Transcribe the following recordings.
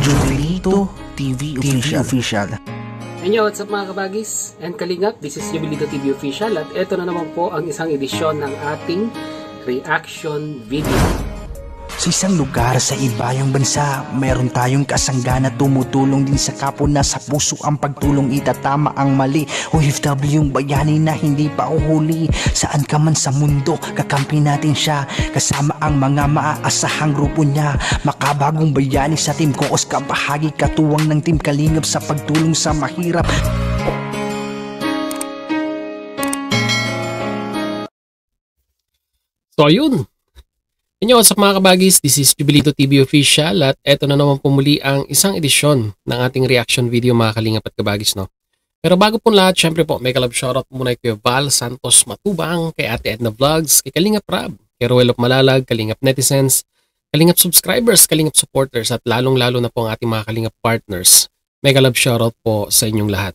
Jubilito TV Official. And yo, what's up mga kabagis and kalingap? This is Jubilito TV Official at ito na naman po ang isang edisyon ng ating reaction video. Sa isang lugar sa ibayang bansa, meron tayong kasangga na tumutulong din sa kapwa na sa puso ang pagtulong itatama ang mali. OFW yung bayani na hindi pa uhuli. Saan ka man sa mundo, kakampi natin siya. Kasama ang mga maaasahang grupo niya. Makabagong bayani sa Team Koos, kabahagi katuwang ng Team Kalingap sa pagtulong sa mahirap. So ayun. Inyo, what's up mga kabagis? This is Jubilito TV Official at eto na naman po muli ang isang edisyon ng ating reaction video mga kalingap at kabagis, no? Pero bago po lahat, syempre po, may kalab shoutout muna kay Val Santos Matubang, kay Ate Edna Vlogs, kay Kalingap Rab, kay Roel of Malalag, Kalingap Netizens, Kalingap Subscribers, Kalingap Supporters at lalong-lalo na po ang ating mga Kalingap Partners. May kalab shoutout po sa inyong lahat.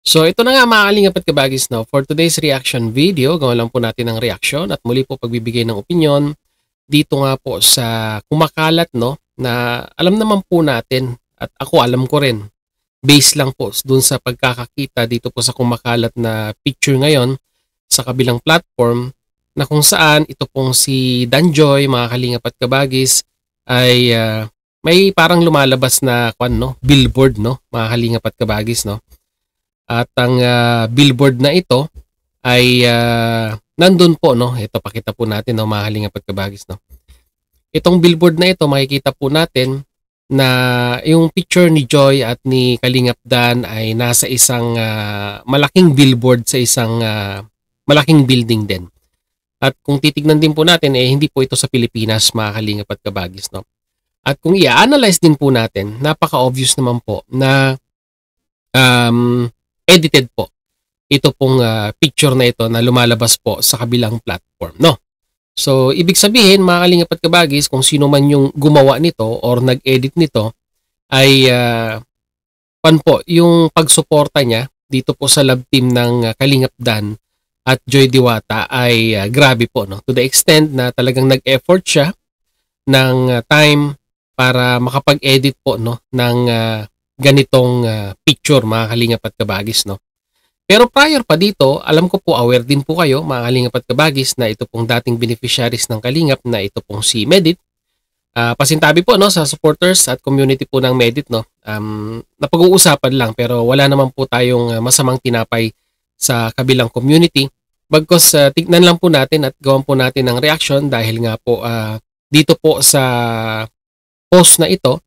So ito na nga mga kalingap at kabagis, no? For today's reaction video, gawin lang po natin ang reaction at muli po pagbibigay ng opinion dito nga po sa kumakalat, no, na alam naman po natin at ako alam ko rin, base lang po dun sa pagkakakita dito po sa kumakalat na picture ngayon sa kabilang platform na kung saan ito pong si Danjoy, mga kalingap at kabagis, ay may parang lumalabas na billboard, no, mga kalingap at kabagis, no. At ang billboard na ito ay nandun po, no? Ito, pakita po natin, no, mga kalingap at kabagis, no? Itong billboard na ito, makikita po natin na yung picture ni Joy at ni Kalingap Dan ay nasa isang malaking billboard sa isang malaking building din. At kung titignan din po natin, hindi po ito sa Pilipinas, mga kalingap at kabagis, no? At kung i-analyze din po natin, napaka-obvious naman po na edited po ito pong picture na ito na lumalabas po sa kabilang platform, no? So, ibig sabihin, mga kalingap at kabagis, kung sino man yung gumawa nito or nag-edit nito, ay yung pagsuporta niya dito po sa love team ng Kalingap Dan at Joy Diwata ay grabe po, no? To the extent na talagang nag-effort siya ng time para makapag-edit po, no, ng ganitong picture, mga kalingap at kabagis, no? Pero prior pa dito, alam ko po, aware din po kayo, mga kalingap at kabagis, na ito pong dating beneficiaries ng Kalingap na ito pong si Medit. Pasintabi po, no, sa supporters at community po ng Medit, no. Napag-uusapan lang pero wala naman po tayong masamang tinapay sa kabilang community. Bagkos tignan lang po natin at gawan po natin ng reaction dahil nga po dito po sa post na ito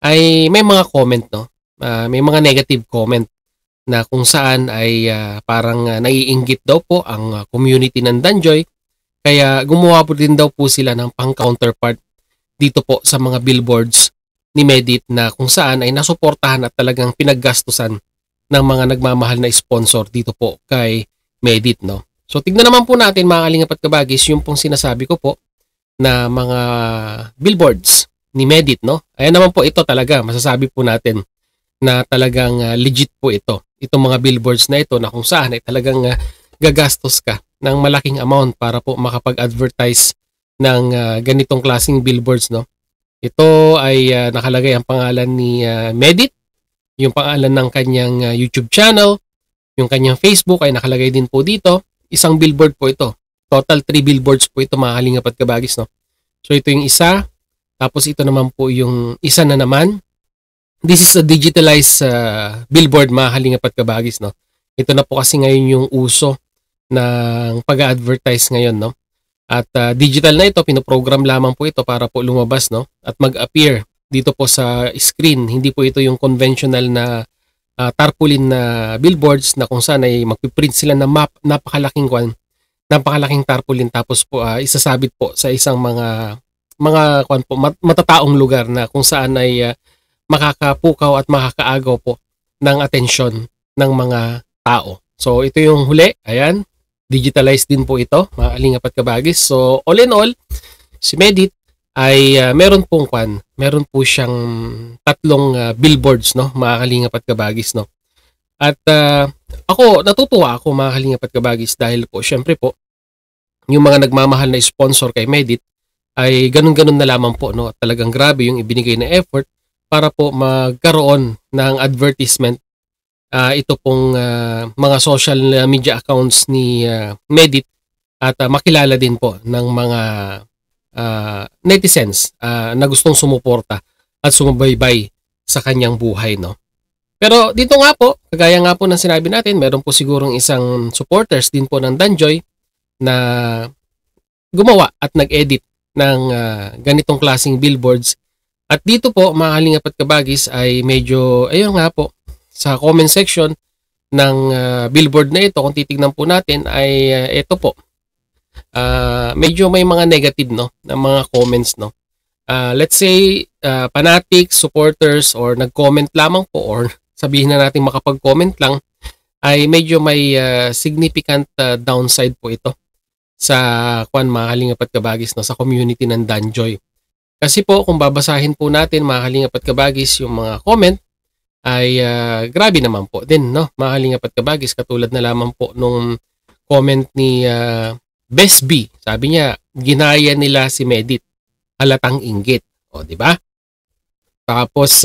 ay may mga comment, no. May mga negative comment na kung saan ay parang naiinggit daw po ang community ng Danjoy. Kaya gumawa po din daw po sila ng pang-counterpart dito po sa mga billboards ni Medit na kung saan ay nasuportahan at talagang pinaggastusan ng mga nagmamahal na sponsor dito po kay Medit, no? So tignan naman po natin, mga kalingap at kabagis, yung pong sinasabi ko po na mga billboards ni Medit, no? Ayan naman po, ito talaga masasabi po natin na talagang legit po ito. Itong mga billboards na ito na kung saan ay talagang gagastos ka ng malaking amount para po makapag-advertise ng ganitong klaseng billboards, no? Ito ay nakalagay ang pangalan ni Medit, yung pangalan ng kanyang YouTube channel, yung kanyang Facebook ay nakalagay din po dito. Isang billboard po ito. Total 3 billboards po ito, mga kalingap at kabagis, no? So ito yung isa, tapos ito naman po yung isa na naman. This is a digitalized billboard, mga kalingap at kabagis, no? Ito na po kasi ngayon yung uso ng pag-advertise ngayon, no? At digital na ito, pinoprogram lamang po ito para po lumabas, no? At mag-appear dito po sa screen. Hindi po ito yung conventional na tarpaulin na billboards na kung saan ay magpiprint sila ng map, napakalaking tarpaulin, tapos po isasabit po sa isang mga matataong lugar na kung saan ay makakapukaw at makakaagaw po ng atensyon ng mga tao. So ito yung huli, ayan, digitalized din po ito, mga kalingap at kabagis. So all in all, si Medit ay meron po siyang 3 billboards, no, mga kalingap at kabagis, no. At natutuwa ako, mga kalingap at kabagis, dahil po syempre po yung mga nagmamahal na sponsor kay Medit ay ganun-ganun na lamang po, no. Talagang grabe yung ibinigay na effort para po magkaroon ng advertisement ito pong mga social media accounts ni Medit at makilala din po ng mga netizens na gustong sumuporta at sumubaybay sa kanyang buhay, no? Pero dito nga po, kagaya nga po ng sinabi natin, meron po sigurong isang supporters din po ng Danjoy na gumawa at nag-edit ng ganitong klaseng billboards. At dito po, mga kalingap at kabagis, ay medyo, ayun nga po, sa comment section ng billboard na ito, kung titignan po natin, ay ito po. Medyo may mga negative, no, na mga comments, no. Let's say, fanatics, supporters, or nag-comment lamang po, or sabihin na natin makapag-comment lang, ay medyo may significant downside po ito sa mga kalingap at kabagis, no, sa community ng Danjoy. Kasi po, kung babasahin po natin, mga kalingap at kabagis, yung mga comment, ay grabe naman po din, no, mga kalingap at kabagis, katulad na lamang po nung comment ni Best B. Sabi niya, ginaya nila si Medit, halatang inggit. O, di ba? Tapos,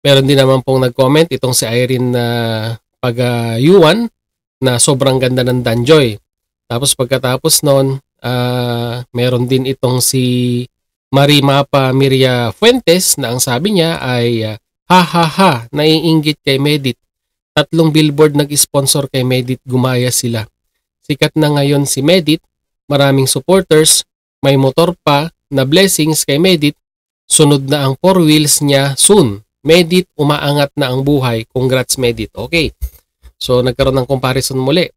meron din naman pong nag-comment itong si Irene Pagayuan na sobrang ganda ng Danjoy. Tapos pagkatapos nun, meron din itong si Marimapa Miria Fuentes na ang sabi niya ay ha ha ha, naiinggit kay Medit. 3 billboard nag-sponsor kay Medit, gumaya sila. Sikat na ngayon si Medit, maraming supporters, may motor pa na blessings kay Medit, sunod na ang 4 wheels niya soon. Medit, umaangat na ang buhay. Congrats Medit. Okay. So nagkaroon ng comparison muli.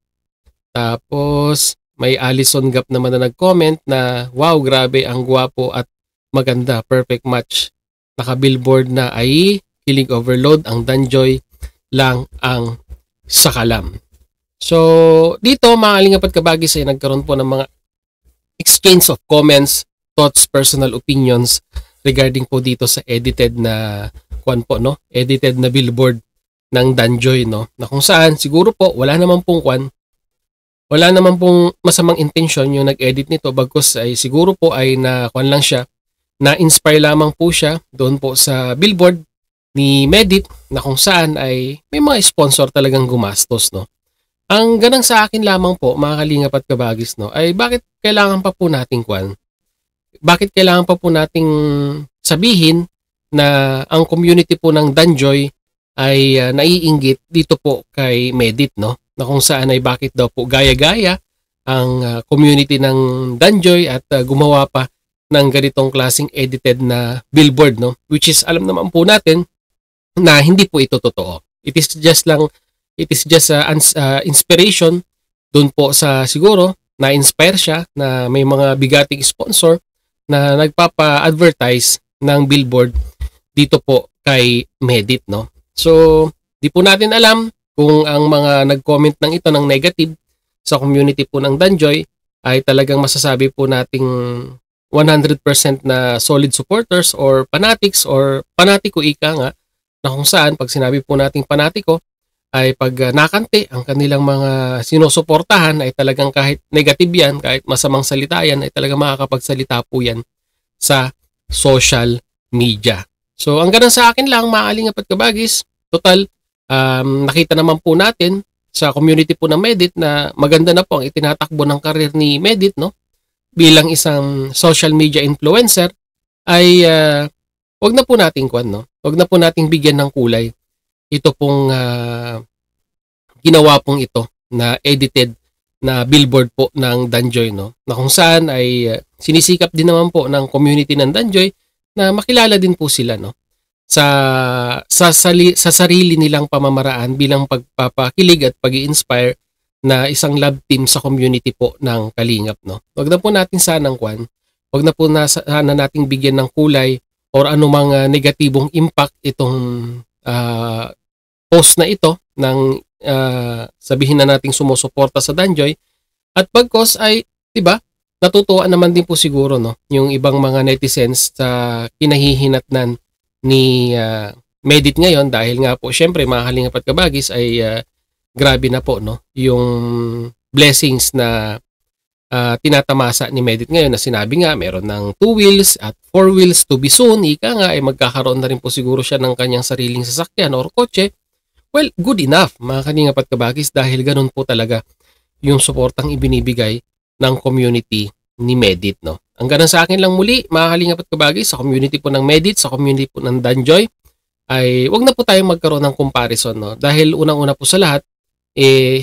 Tapos may Alison Gap naman na nag-comment na wow, grabe, ang gwapo at maganda. Perfect match. Naka-billboard na ay kilig overload, ang Danjoy lang ang sakalam. So dito mga kalingap at kabagis ay nagkaroon po ng mga exchange of comments, thoughts, personal opinions regarding po dito sa edited na edited na billboard ng Danjoy, no, na kung saan siguro po wala naman pong masamang intensyon yung nag-edit nito, bagkus ay siguro po ay lang siya, na-inspire lamang po siya doon po sa billboard ni Medit na kung saan ay may mga sponsor talagang gumastos, no. Ang ganang sa akin lamang po, mga kalingap at kabagis, no, ay bakit kailangan pa po nating sabihin na ang community po ng Danjoy ay naiinggit dito po kay Medit, no, na kung saan ay bakit daw po gaya-gaya ang community ng Danjoy at gumawa pa ng ganitong klaseng edited na billboard, no, which is alam naman po natin na hindi po ito totoo. It is just inspiration doon po sa siguro na-inspire siya na may mga bigating sponsor na nagpapa-advertise ng billboard dito po kay Medit, no. So, di po natin alam kung ang mga nag-comment ng ito ng negative sa community po ng Danjoy ay talagang masasabi po nating 100% na solid supporters or fanatics or panatiko ika nga, na kung saan pag sinabi po nating panatiko ay pag nakante ang kanilang mga sinusuportahan ay talagang kahit negative yan, kahit masamang salita yan, ay talagang makakapagsalita po yan sa social media. So, ang ganun sa akin lang, mga kalingap at kabagis, total, nakita naman po natin sa community po ng Medit na maganda na po ang itinatakbo ng karir ni Medit, no? Bilang isang social media influencer, ay wag na po nating wag na po nating bigyan ng kulay ito pong ginawa pong ito na edited na billboard po ng Danjoy, no? Na kung saan ay sinisikap din naman po ng community ng Danjoy na makilala din po sila, no, sa sarili nilang pamamaraan bilang pagpapakilig at pag-i-inspire na isang love team sa community po ng Kalingap, no. Wag na po natin wag na po sana nating bigyan ng kulay or anumang negatibong impact itong post na ito ng sabihin na nating sumusuporta sa Danjoy, at pagkos ay, 'di ba, natutuwa naman din po siguro, no, yung ibang mga netizens sa kinahihinatnan ni Medit ngayon dahil nga po syempre mga kalingap at kabagis ay grabe na po, no, yung blessings na tinatamasa ni Medit ngayon na sinabi nga meron ng 2 wheels at 4 wheels to be soon. Ika nga ay magkakaroon na rin po siguro siya ng kanyang sariling sasakyan or kotse. Well, good enough mga Kalingap at Kabagis dahil ganun po talaga yung suportang ibinibigay ng community ni Medit, no? Ang ganun sa akin lang muli mga Kalingap at Kabagis, sa community po ng Medit, sa community po ng Danjoy, ay wag na po tayong magkaroon ng comparison, no? Dahil unang-una po sa lahat,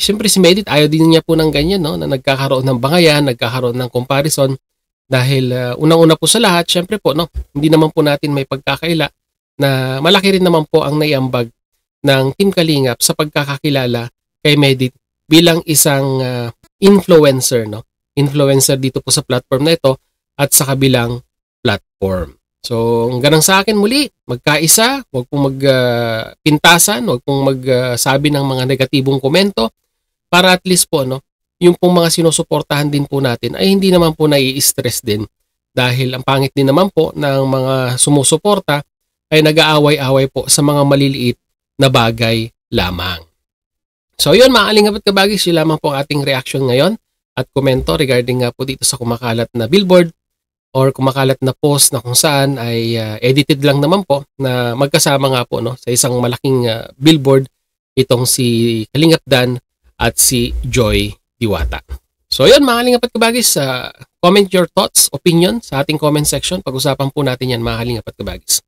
siyempre si Medit ayaw din niya po ng ganyan, no? Na nagkakaroon ng bangayan, nagkakaroon ng comparison. Dahil unang-una po sa lahat, siyempre po, no? Hindi naman po natin may pagkakaila na malaki rin naman po ang naiambag ng Team Kalingap sa pagkakakilala kay Medit bilang isang influencer, no? Influencer dito po sa platform na ito at sa kabilang platform. So, ganang sa akin muli, magkaisa, huwag pong magpintasan, huwag pong magsabi ng mga negatibong komento para at least po, no, yung pong mga sinusuportahan din po natin ay hindi naman po nai-stress din dahil ang pangit din naman po ng mga sumusuporta ay nag-aaway-away po sa mga maliliit na bagay lamang. So, yun mga Kalingap at Kabagis, yun lamang po ang ating reaction ngayon at komento regarding nga po dito sa kumakalat na billboard or kumakalat na post na kung saan ay edited lang naman po na magkasama nga po, no, sa isang malaking billboard itong si Kalingap Dan at si Joy Diwata. So yun mga Kalingap at Kabagis, comment your thoughts, opinion sa ating comment section. Pag-usapan po natin yan mga Kalingap at Kabagis.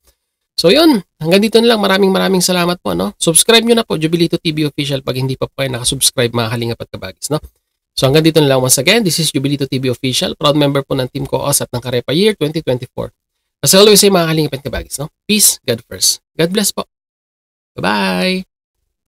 So yun, hanggang dito na lang. Maraming salamat po, no? Subscribe nyo na po, Jubilito TV Official pag hindi pa po kayo nakasubscribe mga Kalingap at Kabagis, no? So hanggang dito na lang once again. This is Jubilito TV Official, proud member po ng Team Koos at ng Karepa Year 2024. As always say mga Kalingap at Kabagis, no? Peace, God first. God bless po. Bye-bye!